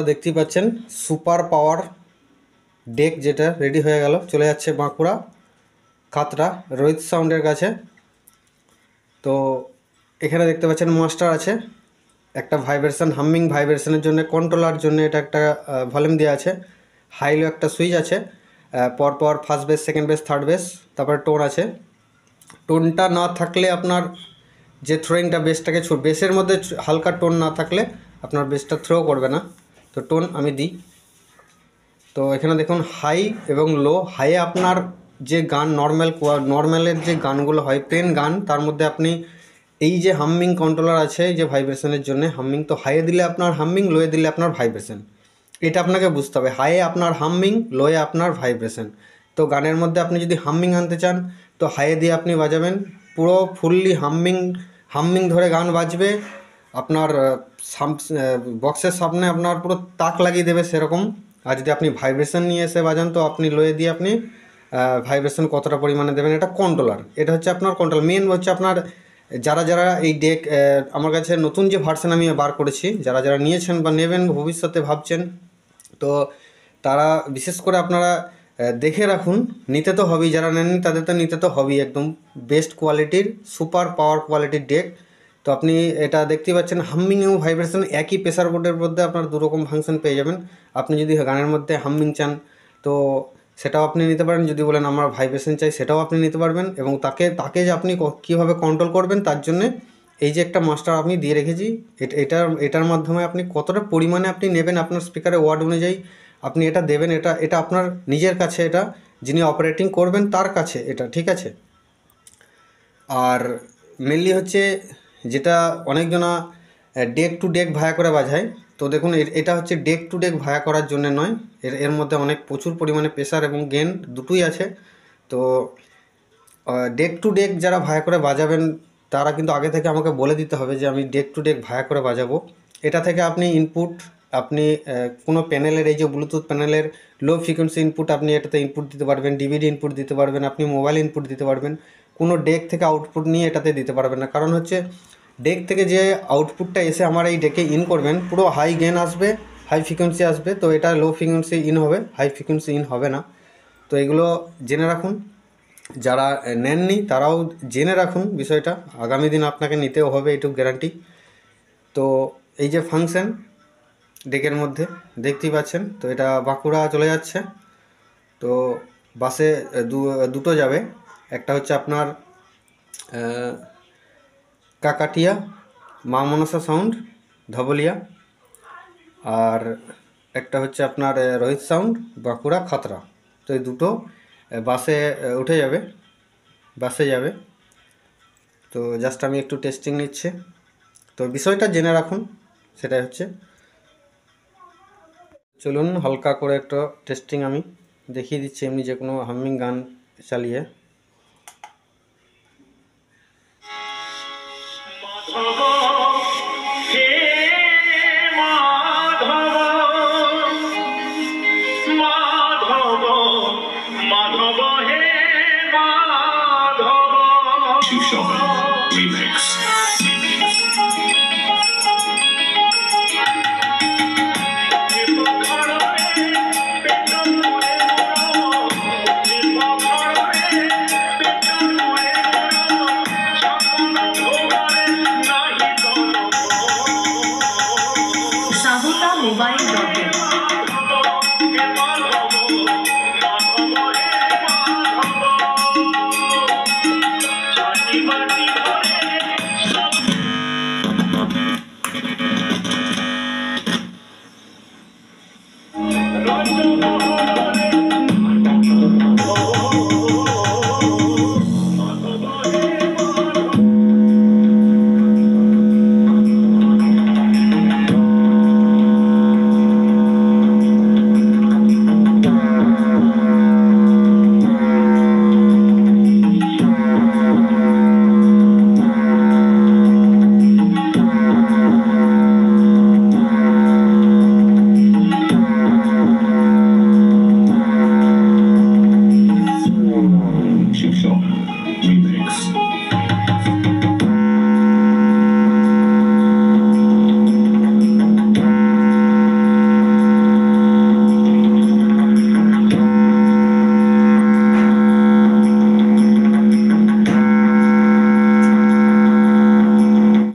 দেখতেই পাচ্ছেন super power day যেটা রেডি হয়ে গেল, চলে যাচ্ছে বাঁকুড়া খাতড়া রোহিত সাউন্ডের কাছে। তো এখানে দেখতে পাচ্ছেন মাস্টার আছে, একটা ভাইব্রেশন হামিং ভাইব্রেশনের জন্য কন্ট্রোলার জন্য এটা একটা ভলিউম দেওয়া আছে, হাইলো একটা সুইচ আছে, পরপর first base second base third base, তারপরে টোন আছে। টোনটা না থাকলে আপনার যে থ্রোয়িংটা বেসটাকে বেসের মধ্যে হালকা টোন না থাকলে আপনার বেসটা থ্রো করবে না। তো টোন আমি দিই। তো এখানে দেখুন হাই এবং লো। হাইয়ে আপনার যে গান নর্মালের যে গানগুলো হয় প্লেন গান, তার মধ্যে আপনি এই যে হামিং কন্ট্রোলার আছে যে ভাইব্রেশনের জন্য হামিং, তো হাইয়ে দিলে আপনার হামিং, লোয়ে দিলে আপনার ভাইব্রেশন, এটা আপনাকে বুঝতে হবে। হাইয়ে আপনার হামিং, লোয়ে আপনার ভাইব্রেশন। তো গানের মধ্যে আপনি যদি হামিং আনতে চান তো হাইয়ে দিয়ে আপনি বাজাবেন, পুরো ফুললি হামিং ধরে গান বাজবে, আপনার বক্সের সামনে আপনার পুরো তাক লাগিয়ে দেবে সেরকম। আর যদি আপনি ভাইব্রেশন নিয়ে এসে বাজান তো আপনি লোয়ে দিয়ে আপনি ভাইব্রেশন কতটা পরিমাণে দেবেন, এটা কন্ট্রোলার, এটা হচ্ছে আপনার কন্ট্রোল। মেন হচ্ছে আপনার যারা যারা এই ডেক আমার কাছে নতুন যে ভার্সন আমি বার করেছি, যারা যারা নিয়েছেন বা নেবেন ভবিষ্যতে ভাবছেন, তো তারা বিশেষ করে আপনারা দেখে রাখুন, নিতে তো হবেই, যারা নেননি তাদের তো নিতে তো হবেই, একদম বেস্ট কোয়ালিটির সুপার পাওয়ার কোয়ালিটির ডেক। তো আপনি এটা দেখতেই পাচ্ছেন হামিং এবং ভাইব্রেশন একই প্রেসার বোর্ডের মধ্যে আপনার দুরকম ফাংশন পেয়ে যাবেন। আপনি যদি গানের মধ্যে হামিং চান তো সেটাও আপনি নিতে পারেন, যদি বলেন আমার ভাইব্রেশন চাই সেটাও আপনি নিতে পারবেন। এবং তাকে যে আপনি কীভাবে কন্ট্রোল করবেন তার জন্যে এই যে একটা মাস্টার আমি দিয়ে রেখেছি, এটার মাধ্যমে আপনি কতটা পরিমাণে আপনি নেবেন আপনার স্পিকারের ওয়ার্ড অনুযায়ী আপনি এটা দেবেন, এটা আপনার নিজের কাছে, এটা যিনি অপারেটিং করবেন তার কাছে এটা, ঠিক আছে। আর মেনলি হচ্ছে যেটা অনেকজনা ডেক টু ডেক ভায়া করে বাজায়, তো দেখুন এটা হচ্ছে ডেক টু ডেক ভায়া করার জন্য নয়, এর মধ্যে অনেক প্রচুর পরিমাণে প্রেসার এবং গেন দুটোই আছে। তো ডেক টু ডেক যারা ভায়া করে বাজাবেন তারা কিন্তু আগে থেকে আমাকে বলে দিতে হবে যে আমি ডেক টু ডেক ভায়া করে বাজাবো। এটা থেকে আপনি ইনপুট, আপনি কোনো প্যানেলের এই যে ব্লুটুথ প্যানেলের লো ফ্রিকোয়েন্সি ইনপুট আপনি এটাতে ইনপুট দিতে পারবেন, ডিভিডি ইনপুট দিতে পারবেন, আপনি মোবাইল ইনপুট দিতে পারবেন। কোনো ডেক থেকে আউটপুট নিয়ে এটাতে দিতে পারবেন না, কারণ হচ্ছে ডেক থেকে যে আউটপুটটা এসে আমার এই ডেকে ইন করবেন পুরো হাই গেন আসবে, হাই ফ্রিকোয়েন্সি আসবে, তো এটা লো ফ্রিকোয়েন্সি ইন হবে, হাই ফ্রিকোয়েন্সি ইন হবে না। তো এগুলো জেনে রাখুন, যারা নেননি তারাও জেনে রাখুন বিষয়টা, আগামী দিন আপনাকে নিতেও হবে, এইটুকু গ্যারান্টি। তো এই যে ফাংশন ডেকের মধ্যে দেখতেই পাচ্ছেন, তো এটা বাঁকুড়া চলে যাচ্ছে। তো বাসে দুটো যাবে, একটা হচ্ছে আপনার কাকাটিয়া মা মনসা সাউন্ড ধবলিয়া, আর একটা হচ্ছে আপনার রোহিত সাউন্ড বাঁকুড়া খাতড়া। তো এই দুটো বাসে উঠে যাবে, বাসে যাবে। তো জাস্ট আমি একটু টেস্টিং নিচ্ছে, তো বিষয়টা জেনে রাখুন, সেটাই হচ্ছে। চলুন হালকা করে একটা টেস্টিং আমি দেখিয়ে দিচ্ছি, এমনি যে কোনো হামিং গান চালিয়ে।